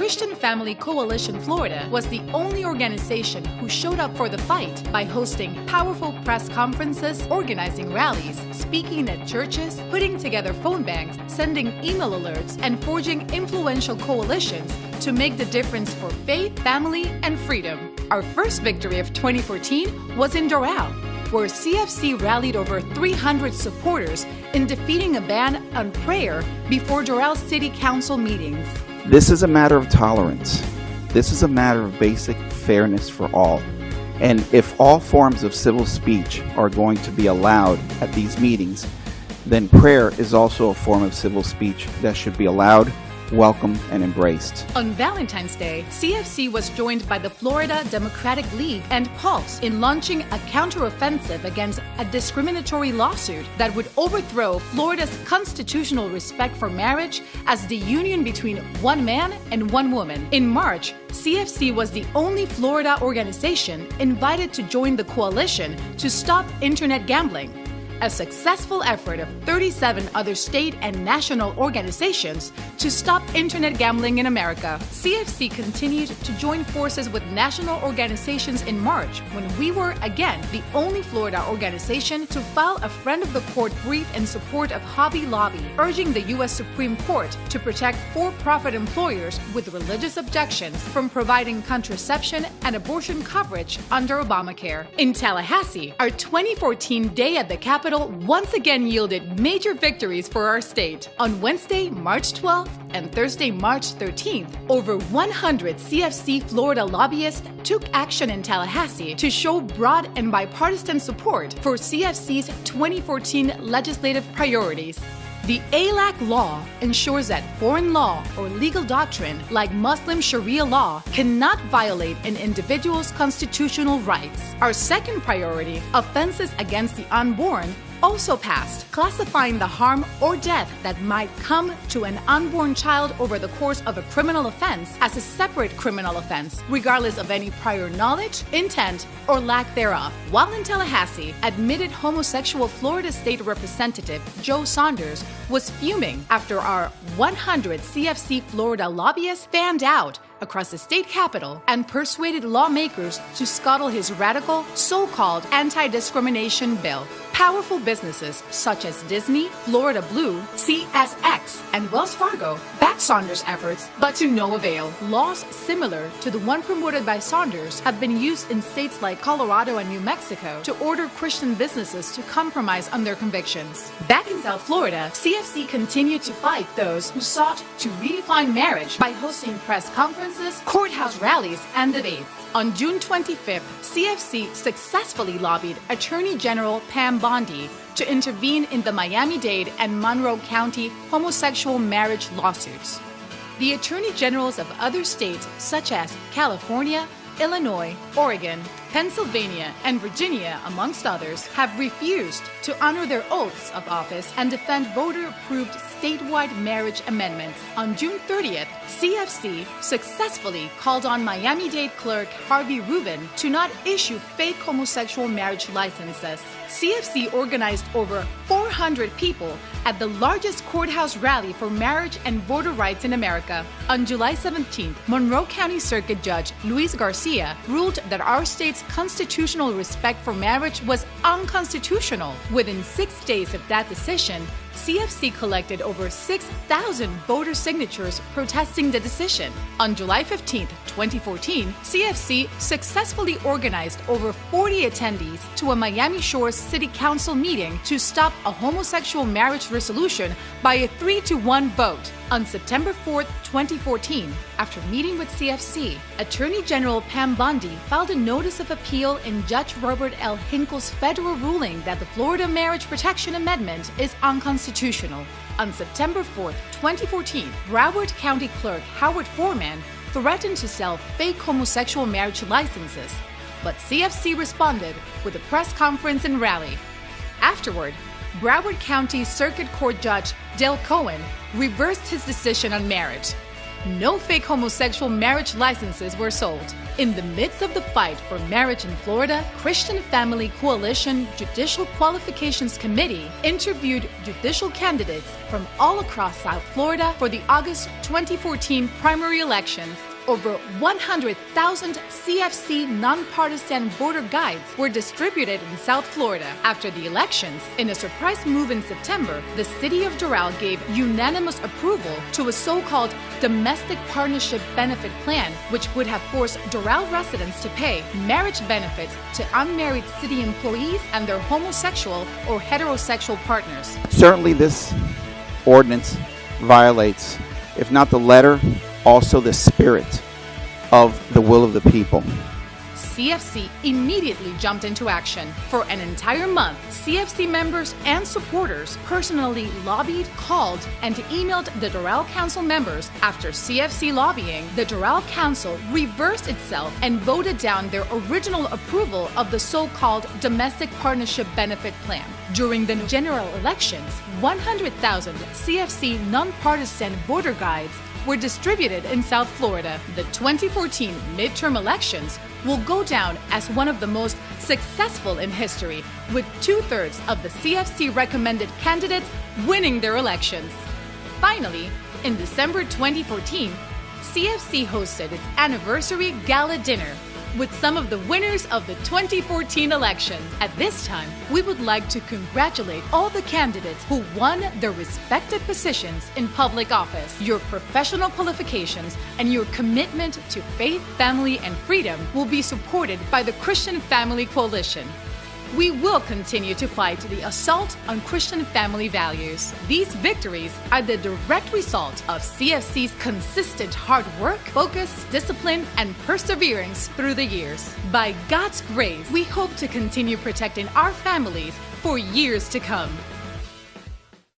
Christian Family Coalition Florida was the only organization who showed up for the fight by hosting powerful press conferences, organizing rallies, speaking at churches, putting together phone banks, sending email alerts, and forging influential coalitions to make the difference for faith, family, and freedom. Our first victory of 2014 was in Doral, where CFC rallied over 300 supporters in defeating a ban on prayer before Doral City Council meetings. This is a matter of tolerance. This is a matter of basic fairness for all. And if all forms of civil speech are going to be allowed at these meetings, then prayer is also a form of civil speech that should be allowed, welcomed, and embraced. On Valentine's Day, CFC was joined by the Florida Democratic League and Pulse in launching a counteroffensive against a discriminatory lawsuit that would overthrow Florida's constitutional respect for marriage as the union between one man and one woman. In March, CFC was the only Florida organization invited to join the coalition to stop internet gambling, a successful effort of 37 other state and national organizations to stop internet gambling in America. CFC continued to join forces with national organizations in March when we were, again, the only Florida organization to file a friend of the court brief in support of Hobby Lobby, urging the U.S. Supreme Court to protect for-profit employers with religious objections from providing contraception and abortion coverage under Obamacare. In Tallahassee, our 2014 Day at the Capitol once again yielded major victories for our state. On Wednesday, March 12th and Thursday, March 13th, over 100 CFC Florida lobbyists took action in Tallahassee to show broad and bipartisan support for CFC's 2014 legislative priorities. The ALAC law ensures that foreign law or legal doctrine like Muslim Sharia law cannot violate an individual's constitutional rights. Our second priority, offenses against the unborn, also passed, classifying the harm or death that might come to an unborn child over the course of a criminal offense as a separate criminal offense, regardless of any prior knowledge, intent, or lack thereof. While in Tallahassee, admitted homosexual Florida State Representative Joe Saunders was fuming after our 100 CFC Florida lobbyists fanned out across the state capitol and persuaded lawmakers to scuttle his radical, so-called anti-discrimination bill. Powerful businesses such as Disney, Florida Blue, CSX, and Wells Fargo backed Saunders' efforts, but to no avail. Laws similar to the one promoted by Saunders have been used in states like Colorado and New Mexico to order Christian businesses to compromise on their convictions. Back in South Florida, CFC continued to fight those who sought to redefine marriage by hosting press conferences, courthouse rallies, and debates. On June 25th, CFC successfully lobbied Attorney General Pam Bondi to intervene in the Miami-Dade and Monroe County homosexual marriage lawsuits. The Attorney Generals of other states such as California, Illinois, Oregon, Pennsylvania, and Virginia, amongst others, have refused to honor their oaths of office and defend voter-approved statewide marriage amendments. On June 30th, CFC successfully called on Miami-Dade Clerk Harvey Rubin to not issue fake homosexual marriage licenses. CFC organized over 400 people at the largest courthouse rally for marriage and voter rights in America. On July 17th, Monroe County Circuit Judge Luis Garcia ruled that our state's constitutional respect for marriage was unconstitutional. Within 6 days of that decision, CFC collected over 6,000 voter signatures protesting the decision. On July 15, 2014, CFC successfully organized over 40 attendees to a Miami Shores City Council meeting to stop a homosexual marriage resolution by a 3-to-1 vote. On September 4, 2014, after meeting with CFC, Attorney General Pam Bondi filed a notice of appeal in Judge Robert L. Hinkle's federal ruling that the Florida Marriage Protection Amendment is unconstitutional. On September 4, 2014, Broward County Clerk Howard Foreman threatened to sell fake homosexual marriage licenses, but CFC responded with a press conference and rally. Afterward, Broward County Circuit Court Judge Dale Cohen reversed his decision on marriage. No fake homosexual marriage licenses were sold. In the midst of the fight for marriage in Florida, Christian Family Coalition Judicial Qualifications Committee interviewed judicial candidates from all across South Florida for the August 2014 primary elections. Over 100,000 CFC nonpartisan voter guides were distributed in South Florida. After the elections, in a surprise move in September, the city of Doral gave unanimous approval to a so-called domestic partnership benefit plan, which would have forced Doral residents to pay marriage benefits to unmarried city employees and their homosexual or heterosexual partners. Certainly this ordinance violates, if not the letter, also the spirit of the will of the people. CFC immediately jumped into action. For an entire month, CFC members and supporters personally lobbied, called, and emailed the Doral Council members. After CFC lobbying, the Doral Council reversed itself and voted down their original approval of the so-called Domestic Partnership Benefit Plan. During the general elections, 100,000 CFC nonpartisan voter guides were distributed in South Florida. The 2014 midterm elections will go down as one of the most successful in history, with 2/3 of the CFC recommended candidates winning their elections. Finally, in December 2014, CFC hosted its anniversary gala dinner with some of the winners of the 2014 election. At this time, we would like to congratulate all the candidates who won their respective positions in public office. Your professional qualifications and your commitment to faith, family, and freedom will be supported by the Christian Family Coalition. We will continue to fight the assault on Christian family values. These victories are the direct result of CFC's consistent hard work, focus, discipline, and perseverance through the years. By God's grace, we hope to continue protecting our families for years to come.